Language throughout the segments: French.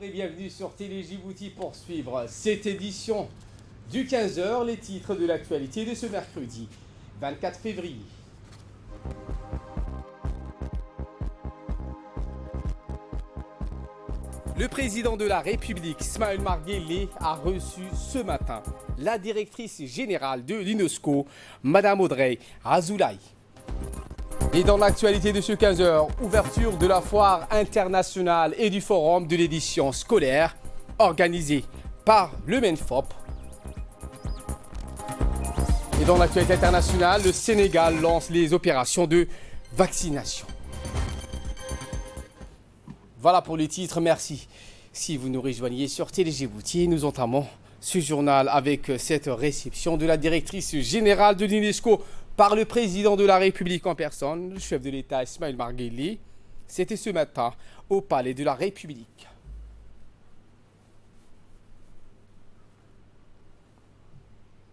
Et bienvenue sur Télé Djibouti pour suivre cette édition du 15h, les titres de l'actualité de ce mercredi 24 février. Le président de la République, Ismaël Omar Guelleh, a reçu ce matin la directrice générale de l'UNESCO, Madame Audrey Azoulay. Et dans l'actualité de ce 15h, ouverture de la foire internationale et du forum de l'édition scolaire organisé par le MENFOP. Et dans l'actualité internationale, le Sénégal lance les opérations de vaccination. Voilà pour les titres, merci. Si vous nous rejoignez sur Télé Djibouti, nous entamons ce journal avec cette réception de la directrice générale de l'UNESCO par le président de la République en personne, le chef de l'État Ismaël Omar Guelleh. C'était ce matin au Palais de la République.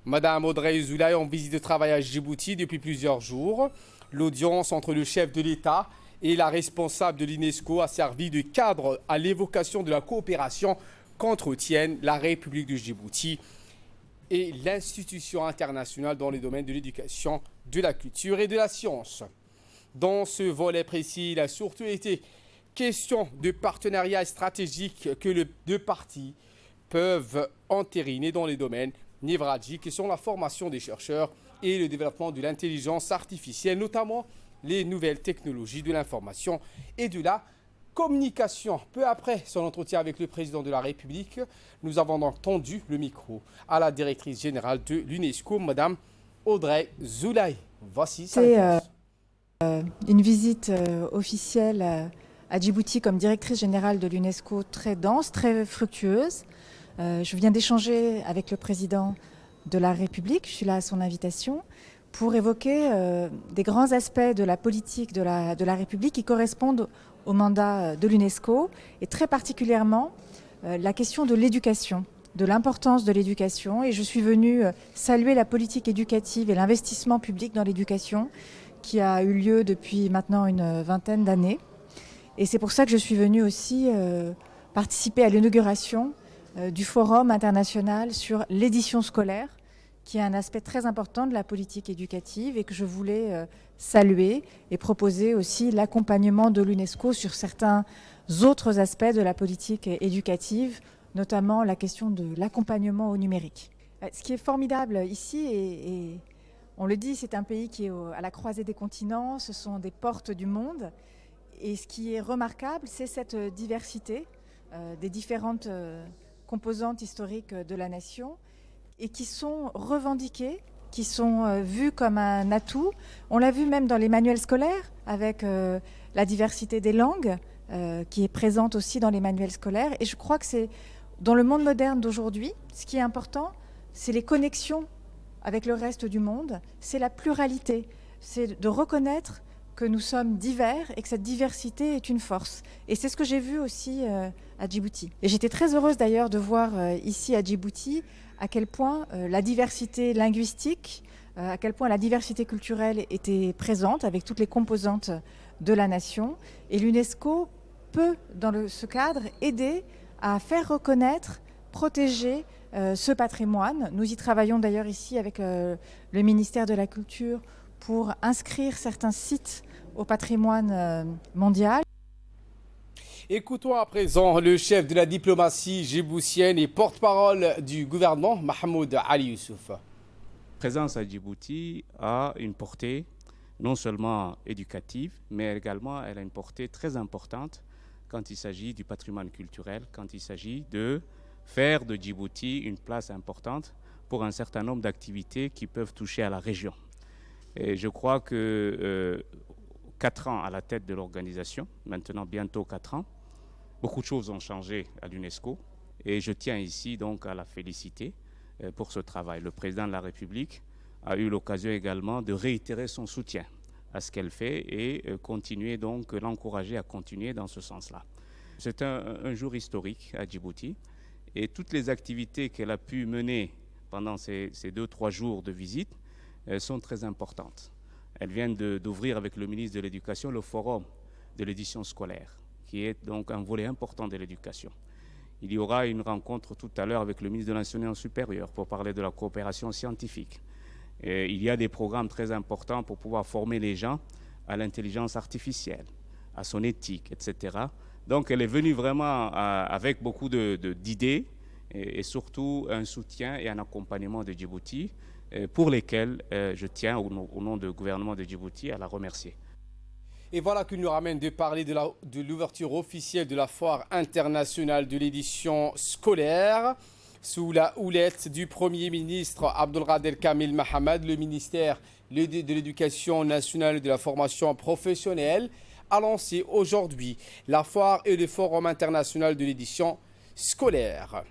Madame Audrey Azoulay en visite de travail à Djibouti depuis plusieurs jours. L'audience entre le chef de l'État et la responsable de l'UNESCO a servi de cadre à l'évocation de la coopération qu'entretiennent la République de Djibouti et l'institution internationale dans les domaines de l'éducation, de la culture et de la science. Dans ce volet précis, il a surtout été question de partenariats stratégiques que les deux parties peuvent entériner dans les domaines névralgiques qui sont la formation des chercheurs et le développement de l'intelligence artificielle, notamment les nouvelles technologies de l'information et de la communication. Peu après son entretien avec le président de la République, nous avons donc tendu le micro à la directrice générale de l'UNESCO, Madame Audrey Azoulay. Voici sa réponse. Une visite officielle à Djibouti comme directrice générale de l'UNESCO très dense, très fructueuse. Je viens d'échanger avec le président de la République, je suis là à son invitation, pour évoquer des grands aspects de la politique de la République qui correspondent au mandat de l'UNESCO et très particulièrement la question de l'éducation, de l'importance de l'éducation. Et je suis venue saluer la politique éducative et l'investissement public dans l'éducation qui a eu lieu depuis maintenant une vingtaine d'années. Et c'est pour ça que je suis venue aussi participer à l'inauguration du Forum international sur l'édition scolaire, qui est un aspect très important de la politique éducative et que je voulais saluer et proposer aussi l'accompagnement de l'UNESCO sur certains autres aspects de la politique éducative, notamment la question de l'accompagnement au numérique. Ce qui est formidable ici, et on le dit, c'est un pays qui est à la croisée des continents, ce sont des portes du monde, et ce qui est remarquable, c'est cette diversité des différentes composantes historiques de la nation, et qui sont revendiquées, qui sont vues comme un atout. On l'a vu même dans les manuels scolaires, avec la diversité des langues, qui est présente aussi dans les manuels scolaires. Et je crois que c'est dans le monde moderne d'aujourd'hui, ce qui est important, c'est les connexions avec le reste du monde, c'est la pluralité, c'est de reconnaître que nous sommes divers et que cette diversité est une force. Et c'est ce que j'ai vu aussi à Djibouti. Et j'étais très heureuse d'ailleurs de voir ici à Djibouti à quel point la diversité linguistique, à quel point la diversité culturelle était présente avec toutes les composantes de la nation. Et l'UNESCO peut, dans ce cadre, aider à faire reconnaître, protéger ce patrimoine. Nous y travaillons d'ailleurs ici avec le ministère de la Culture pour inscrire certains sites au patrimoine mondial. Écoutons à présent le chef de la diplomatie djiboutienne et porte-parole du gouvernement, Mahmoud Ali Youssouf. La présence à Djibouti a une portée non seulement éducative, mais également elle a une portée très importante quand il s'agit du patrimoine culturel, quand il s'agit de faire de Djibouti une place importante pour un certain nombre d'activités qui peuvent toucher à la région. Et je crois que 4 ans à la tête de l'organisation, maintenant bientôt 4 ans, beaucoup de choses ont changé à l'UNESCO et je tiens ici donc à la féliciter pour ce travail. Le président de la République a eu l'occasion également de réitérer son soutien à ce qu'elle fait et continuer donc l'encourager à continuer dans ce sens-là. C'est un jour historique à Djibouti et toutes les activités qu'elle a pu mener pendant ces 2-3 jours de visite sont très importantes. Elle vient d'ouvrir avec le ministre de l'Éducation le forum de l'édition scolaire, qui est donc un volet important de l'éducation. Il y aura une rencontre tout à l'heure avec le ministre de l'Enseignement supérieur pour parler de la coopération scientifique. Et il y a des programmes très importants pour pouvoir former les gens à l'intelligence artificielle, à son éthique, etc. Donc elle est venue vraiment avec beaucoup d'idées et surtout un soutien et un accompagnement de Djibouti pour lesquels je tiens au nom du gouvernement de Djibouti à la remercier. Et voilà qui nous ramène de parler de l'ouverture officielle de la foire internationale de l'édition scolaire. Sous la houlette du Premier ministre Abdulkader Kamil Mahamed, le ministère de l'Éducation nationale et de la formation professionnelle a lancé aujourd'hui la foire et le forum international de l'édition scolaire.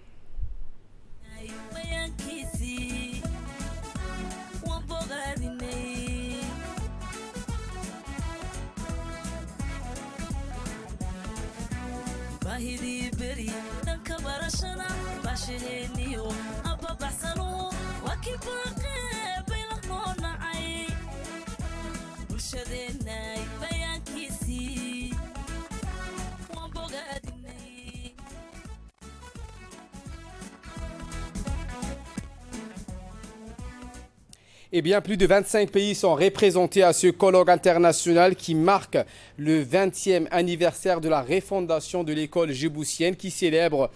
Eh bien, plus de 25 pays sont représentés à ce colloque international qui marque le 20e anniversaire de la refondation de l'école djiboutienne qui célèbre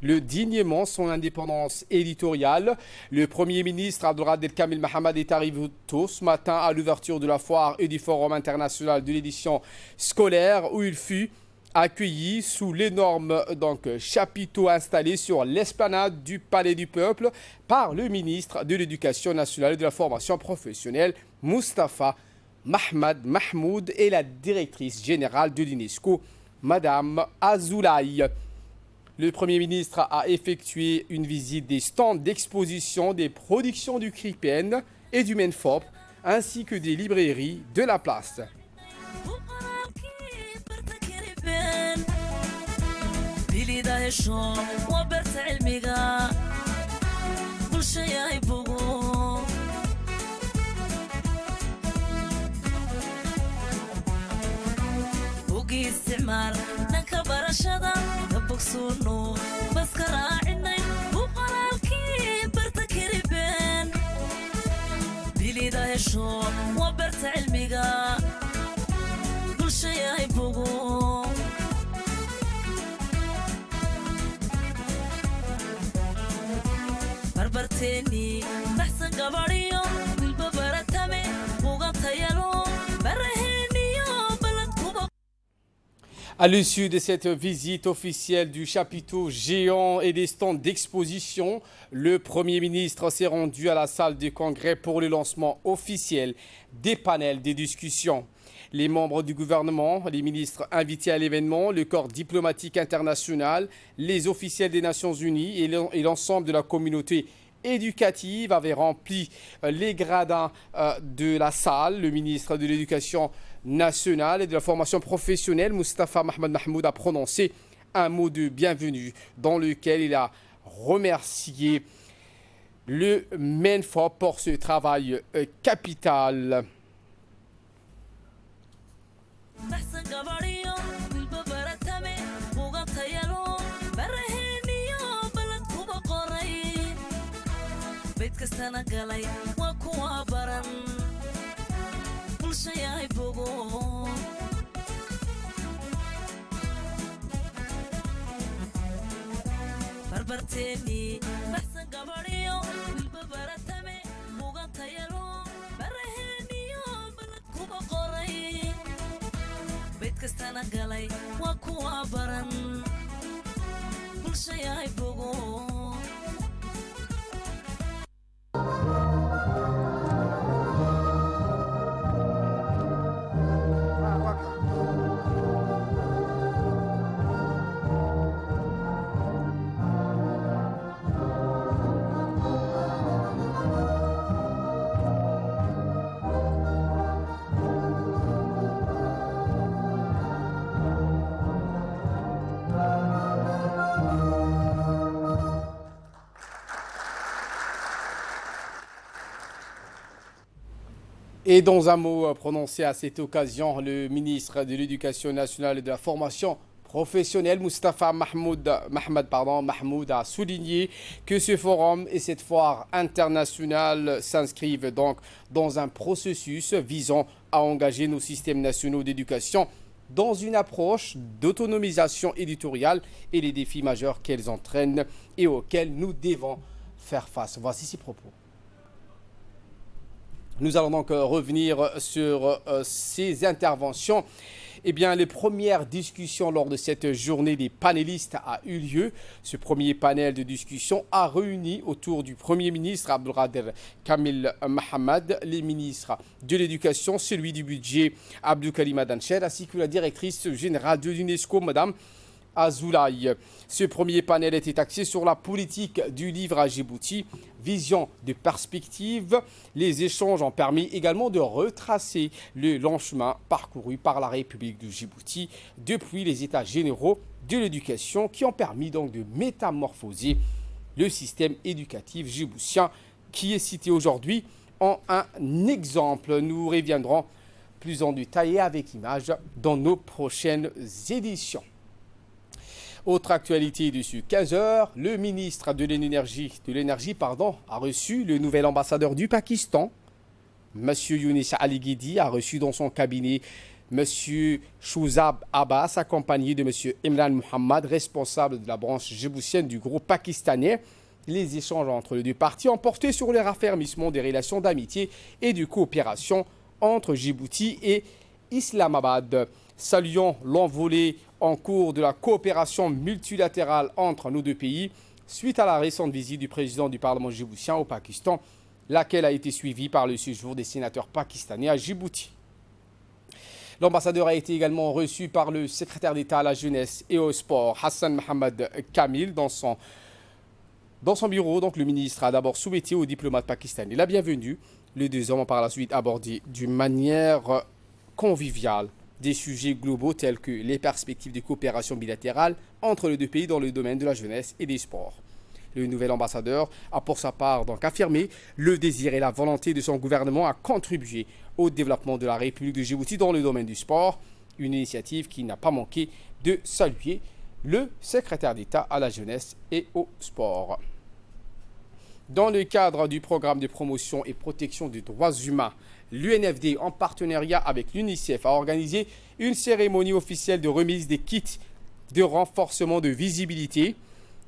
dignement son indépendance éditoriale. Le Premier ministre Abdulkader Kamil Mahamed est arrivé tôt ce matin à l'ouverture de la foire et du forum international de l'édition scolaire où il fut accueilli sous l'énorme chapiteau installé sur l'esplanade du Palais du Peuple par le ministre de l'Éducation nationale et de la formation professionnelle, Moustapha Mahmoud Mahmoud, et la directrice générale de l'UNESCO, Madame Azoulaï. Le Premier ministre a effectué une visite des stands d'exposition des productions du CRIPEN et du MENFOP, ainsi que des librairies de la place. À l'issue de cette visite officielle du chapiteau géant et des stands d'exposition, le Premier ministre s'est rendu à la salle de congrès pour le lancement officiel des panels de discussion. Les membres du gouvernement, les ministres invités à l'événement, le corps diplomatique international, les officiels des Nations Unies et l'ensemble de la communauté éducative avaient rempli les gradins de la salle. Le ministre de l'Éducation nationale et de la formation professionnelle, Moustapha Mahmoud Mahmoud, a prononcé un mot de bienvenue dans lequel il a remercié le MENFOP pour ce travail capital. Et dans un mot prononcé à cette occasion, le ministre de l'Éducation nationale et de la formation professionnel Moustapha Mahmoud a souligné que ce forum et cette foire internationale s'inscrivent donc dans un processus visant à engager nos systèmes nationaux d'éducation dans une approche d'autonomisation éditoriale et les défis majeurs qu'elles entraînent et auxquels nous devons faire face. Voici ses propos. Nous allons donc revenir sur ces interventions. Eh bien, les premières discussions lors de cette journée des panélistes a eu lieu. Ce premier panel de discussion a réuni autour du Premier ministre Abdelkader Kamil Mohamed, les ministres de l'Éducation, celui du budget Abdoukarim Adancher, ainsi que la directrice générale de l'UNESCO, Madame Azoulaye. Ce premier panel était axé sur la politique du livre à Djibouti, vision de perspective. Les échanges ont permis également de retracer le long chemin parcouru par la République de Djibouti depuis les états généraux de l'éducation qui ont permis donc de métamorphoser le système éducatif djiboutien qui est cité aujourd'hui en un exemple. Nous reviendrons plus en détail et avec images dans nos prochaines éditions. Autre actualité dessus, 15h, le ministre de l'énergie a reçu le nouvel ambassadeur du Pakistan. M. Younis Ali Guidi a reçu dans son cabinet M. Shouzab Abbas, accompagné de M. Imran Mohammad, responsable de la branche djiboutienne du groupe pakistanais. Les échanges entre les deux parties ont porté sur le raffermissement des relations d'amitié et de coopération entre Djibouti et Islamabad. Saluons l'envolée en cours de la coopération multilatérale entre nos deux pays suite à la récente visite du président du Parlement djiboutien au Pakistan, laquelle a été suivie par le séjour des sénateurs pakistanais à Djibouti. L'ambassadeur a été également reçu par le secrétaire d'État à la jeunesse et au sport, Hassan Mohamed Kamil, dans son bureau. Donc, le ministre a d'abord souhaité aux diplomates pakistanais la bienvenue. Les deux hommes ont par la suite abordé d'une manière conviviale des sujets globaux tels que les perspectives de coopération bilatérale entre les deux pays dans le domaine de la jeunesse et des sports. Le nouvel ambassadeur a pour sa part donc affirmé le désir et la volonté de son gouvernement à contribuer au développement de la République de Djibouti dans le domaine du sport, une initiative qui n'a pas manqué de saluer le secrétaire d'État à la jeunesse et au sport. Dans le cadre du programme de promotion et protection des droits humains, l'UNFD, en partenariat avec l'UNICEF, a organisé une cérémonie officielle de remise des kits de renforcement de visibilité.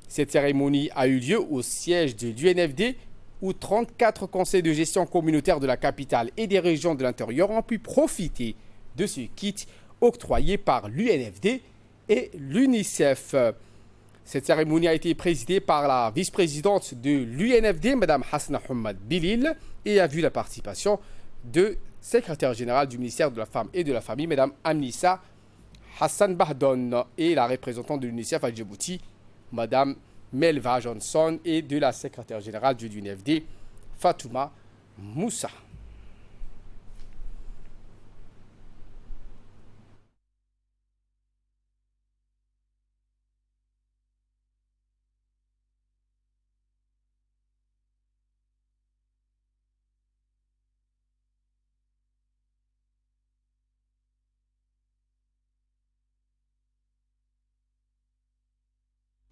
Cette cérémonie a eu lieu au siège de l'UNFD, où 34 conseils de gestion communautaire de la capitale et des régions de l'intérieur ont pu profiter de ce kit octroyé par l'UNFD et l'UNICEF. Cette cérémonie a été présidée par la vice-présidente de l'UNFD, Mme Hasna Hamad Bilil, et a vu la participation de secrétaire général du ministère de la Femme et de la Famille, Mme Amnissa Hassan Bahdon, et la représentante de l'UNICEF à Djibouti, Mme Melva Johnson, et de la secrétaire générale de l'UNFD, Fatouma Moussa.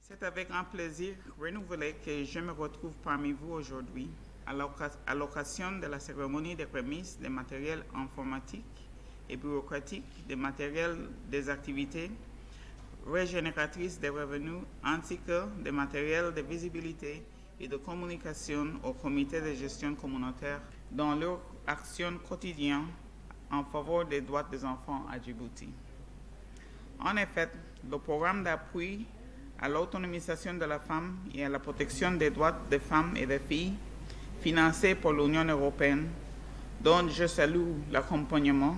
C'est avec un plaisir renouvelé que je me retrouve parmi vous aujourd'hui à l'occasion de la cérémonie de remise des matériels informatiques et bureaucratiques, des matériels des activités régénératrices des revenus ainsi que des matériels de visibilité et de communication au comité de gestion communautaire dans leur action quotidienne en faveur des droits des enfants à Djibouti. En effet, le programme d'appui à l'autonomisation de la femme et à la protection des droits des femmes et des filles, financé par l'Union européenne, dont je salue l'accompagnement,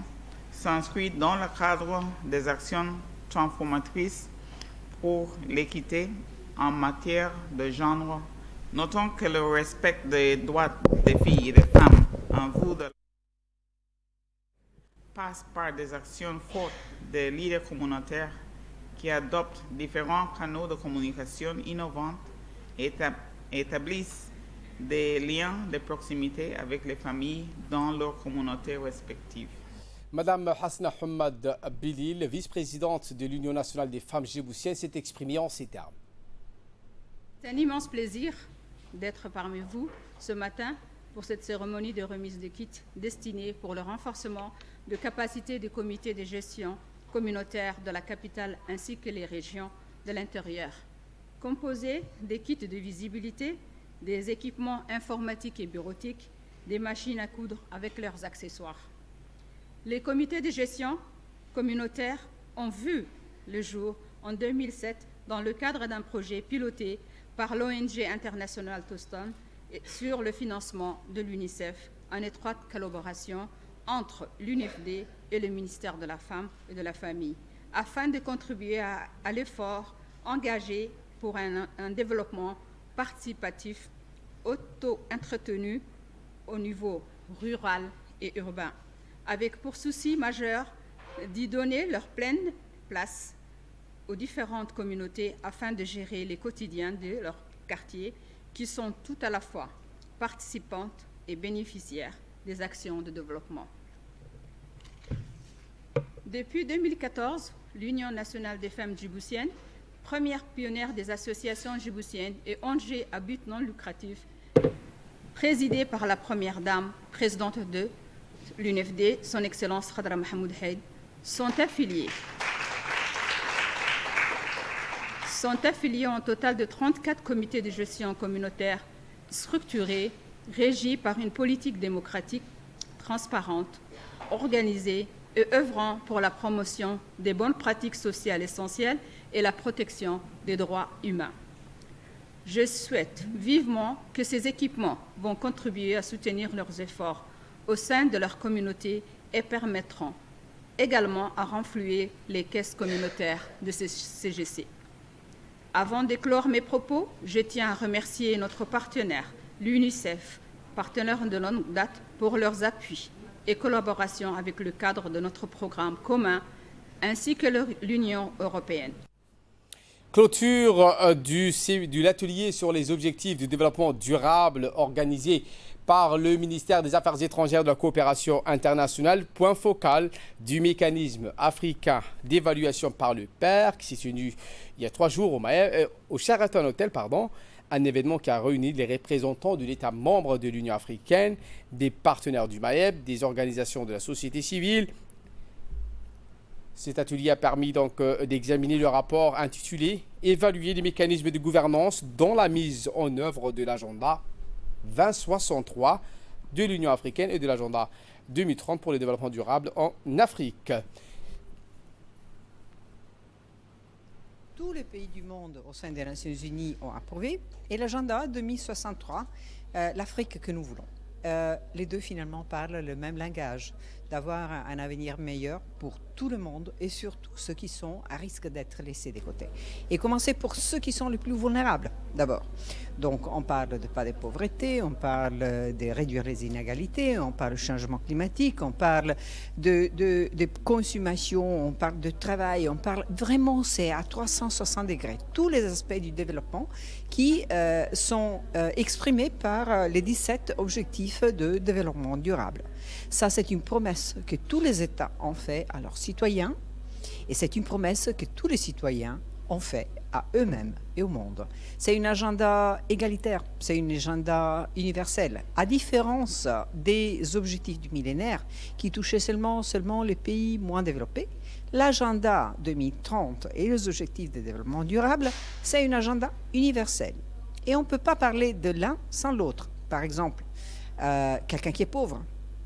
s'inscrit dans le cadre des actions transformatrices pour l'équité en matière de genre. Notons que le respect des droits des filles et des femmes en vue de passe par des actions fortes des leaders communautaires qui adoptent différents canaux de communication innovants et établissent des liens de proximité avec les familles dans leurs communautés respectives. Madame Hasna Hamad Bilil, vice-présidente de l'Union nationale des femmes djiboutiennes, s'est exprimée en ces termes. C'est un immense plaisir d'être parmi vous ce matin pour cette cérémonie de remise de kits destinée pour le renforcement de capacités des comités de gestion communautaires de la capitale ainsi que les régions de l'intérieur. Composés des kits de visibilité, des équipements informatiques et bureautiques, des machines à coudre avec leurs accessoires. Les comités de gestion communautaires ont vu le jour en 2007 dans le cadre d'un projet piloté par l'ONG internationale Toston sur le financement de l'UNICEF en étroite collaboration entre l'UNFD et le ministère de la Femme et de la Famille, afin de contribuer à l'effort engagé pour un développement participatif auto-entretenu au niveau rural et urbain, avec pour souci majeur d'y donner leur pleine place aux différentes communautés afin de gérer les quotidiens de leurs quartiers qui sont tout à la fois participantes et bénéficiaires des actions de développement. Depuis 2014, l'Union nationale des femmes djiboutiennes, première pionnière des associations djiboutiennes et ONG à but non lucratif, présidée par la première dame, présidente de l'UNFD, son Excellence Khadra Mahmoud Haïd, sont affiliés en total de 34 comités de gestion communautaire structurés, régis par une politique démocratique transparente, organisée et œuvrant pour la promotion des bonnes pratiques sociales essentielles et la protection des droits humains. Je souhaite vivement que ces équipements vont contribuer à soutenir leurs efforts au sein de leur communauté et permettront également à renflouer les caisses communautaires de ces CGC. Avant d'éclore mes propos, je tiens à remercier notre partenaire, l'UNICEF, partenaire de longue date, pour leurs appuis et collaboration avec le cadre de notre programme commun, ainsi que l'Union européenne. Clôture de l'atelier sur les objectifs du développement durable organisé par le ministère des Affaires étrangères de la coopération internationale, point focal du mécanisme africain d'évaluation par le PER, qui s'est tenu il y a 3 jours au Sheraton Hotel, un événement qui a réuni les représentants de l'État membre de l'Union africaine, des partenaires du MAEB, des organisations de la société civile. Cet atelier a permis donc d'examiner le rapport intitulé « Évaluer les mécanismes de gouvernance dans la mise en œuvre de l'agenda 2063 de l'Union africaine et de l'agenda 2030 pour le développement durable en Afrique ». Tous les pays du monde au sein des Nations Unies ont approuvé et l'agenda 2063, l'Afrique que nous voulons. Les deux finalement parlent le même langage, d'avoir un avenir meilleur pour tout le monde et surtout ceux qui sont à risque d'être laissés de côté. Et commencer pour ceux qui sont les plus vulnérables d'abord. Donc on parle de pas de pauvreté, on parle de réduire les inégalités, on parle de changement climatique, on parle de consommation, on parle de travail, on parle vraiment, c'est à 360 degrés. Tous les aspects du développement qui sont exprimés par les 17 objectifs de développement durable. Ça, c'est une promesse que tous les États ont fait à leurs citoyens et c'est une promesse que tous les citoyens ont fait à eux-mêmes et au monde. C'est un agenda égalitaire, c'est un agenda universel, à différence des objectifs du millénaire qui touchaient seulement les pays moins développés. L'agenda 2030 et les objectifs de développement durable, c'est un agenda universel. Et on ne peut pas parler de l'un sans l'autre. Par exemple, quelqu'un qui est pauvre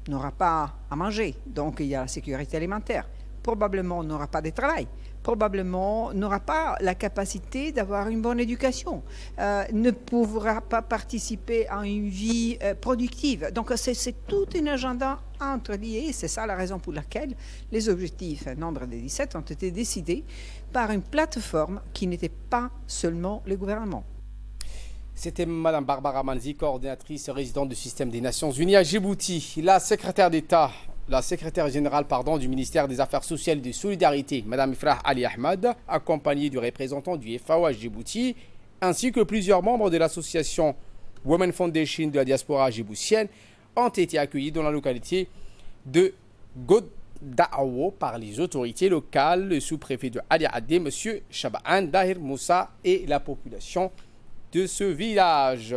n'aura pas à manger, donc il y a la sécurité alimentaire. Probablement n'aura pas de travail, probablement n'aura pas la capacité d'avoir une bonne éducation, ne pourra pas participer à une vie productive. Donc c'est tout un agenda entrelié, c'est ça la raison pour laquelle les objectifs, nombre de 17, ont été décidés par une plateforme qui n'était pas seulement le gouvernement. C'était Mme Barbara Manzi, coordinatrice résidente du système des Nations Unies à Djibouti. La secrétaire générale du ministère des Affaires sociales et de Solidarité, Mme Ifrah Ali Ahmad, accompagnée du représentant du FAO à Djibouti, ainsi que plusieurs membres de l'association Women Foundation de la diaspora djiboutienne, ont été accueillis dans la localité de Da'awo par les autorités locales, le sous-préfet de Ali Adé, M. Shabaan Dahir Moussa et la population de ce village.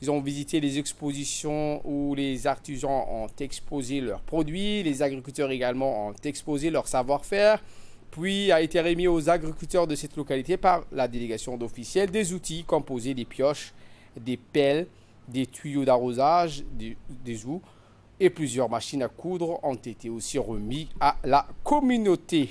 Ils ont visité les expositions où les artisans ont exposé leurs produits, les agriculteurs également ont exposé leur savoir-faire, puis a été remis aux agriculteurs de cette localité par la délégation d'officiels des outils composés des pioches, des pelles, des tuyaux d'arrosage, des houes et plusieurs machines à coudre ont été aussi remis à la communauté.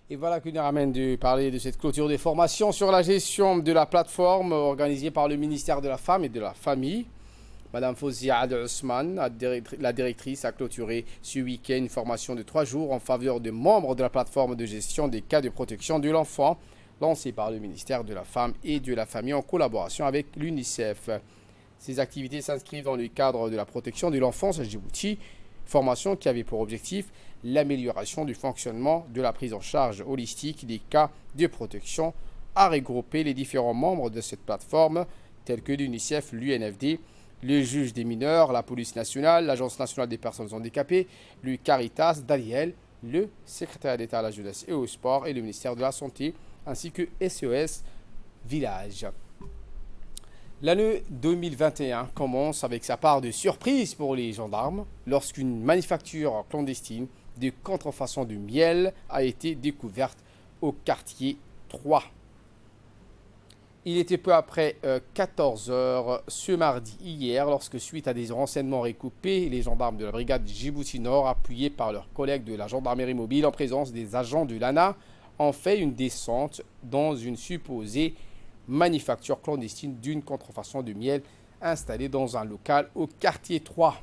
Et voilà qui nous ramène de parler de cette clôture des formations sur la gestion de la plateforme organisée par le ministère de la Femme et de la Famille. Madame Fawzia Ad Ousmane, la directrice, a clôturé ce week-end une formation de 3 jours en faveur des membres de la plateforme de gestion des cas de protection de l'enfant lancée par le ministère de la Femme et de la Famille en collaboration avec l'UNICEF. Ces activités s'inscrivent dans le cadre de la protection de l'enfance à Djibouti, formation qui avait pour objectif l'amélioration du fonctionnement de la prise en charge holistique des cas de protection, à regrouper les différents membres de cette plateforme tels que l'UNICEF, l'UNFD, le juge des mineurs, la police nationale, l'Agence nationale des personnes handicapées, le Caritas, Daliel, le secrétaire d'État à la jeunesse et au sport et le ministère de la Santé, ainsi que SOS Village. L'année 2021 commence avec sa part de surprise pour les gendarmes lorsqu'une manufacture clandestine de contrefaçon de miel a été découverte au quartier 3. Il était peu après 14 h ce mardi hier lorsque, suite à des renseignements recoupés, les gendarmes de la brigade Djibouti Nord, appuyés par leurs collègues de la gendarmerie mobile en présence des agents de l'ANA, ont fait une descente dans une supposée manufacture clandestine d'une contrefaçon de miel installée dans un local au quartier 3.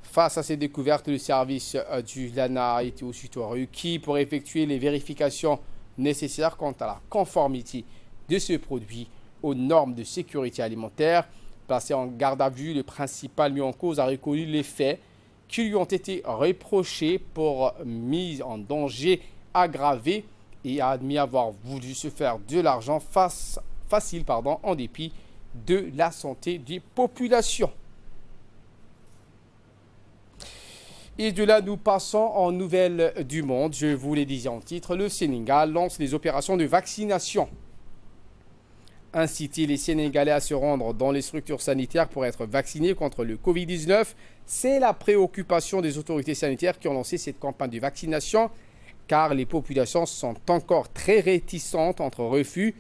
Face à ces découvertes, le service du LANA a été aussitôt requis pour effectuer les vérifications nécessaires quant à la conformité de ce produit aux normes de sécurité alimentaire. Placé en garde à vue, le principal mis en cause a reconnu les faits qui lui ont été reprochés pour mise en danger aggravée et a admis avoir voulu se faire de l'argent facile en dépit de la santé des populations. Et de là, nous passons en nouvelles du monde. Je vous l'ai dit en titre, le Sénégal lance les opérations de vaccination. Inciter les Sénégalais à se rendre dans les structures sanitaires pour être vaccinés contre le Covid-19, c'est la préoccupation des autorités sanitaires qui ont lancé cette campagne de vaccination, car les populations sont encore très réticentes entre refus,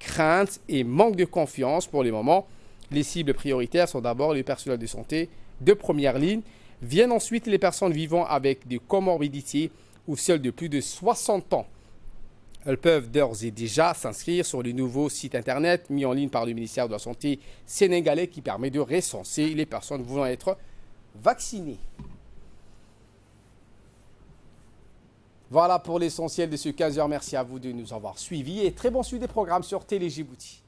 craintes et manque de confiance pour le moment. Les cibles prioritaires sont d'abord les personnels de santé de première ligne, viennent ensuite les personnes vivant avec des comorbidités ou celles de plus de 60 ans. Elles peuvent d'ores et déjà s'inscrire sur le nouveau site internet mis en ligne par le ministère de la Santé sénégalais qui permet de recenser les personnes voulant être vaccinées. Voilà pour l'essentiel de ce 15h. Merci à vous de nous avoir suivis et très bon suivi des programmes sur Télé Djibouti.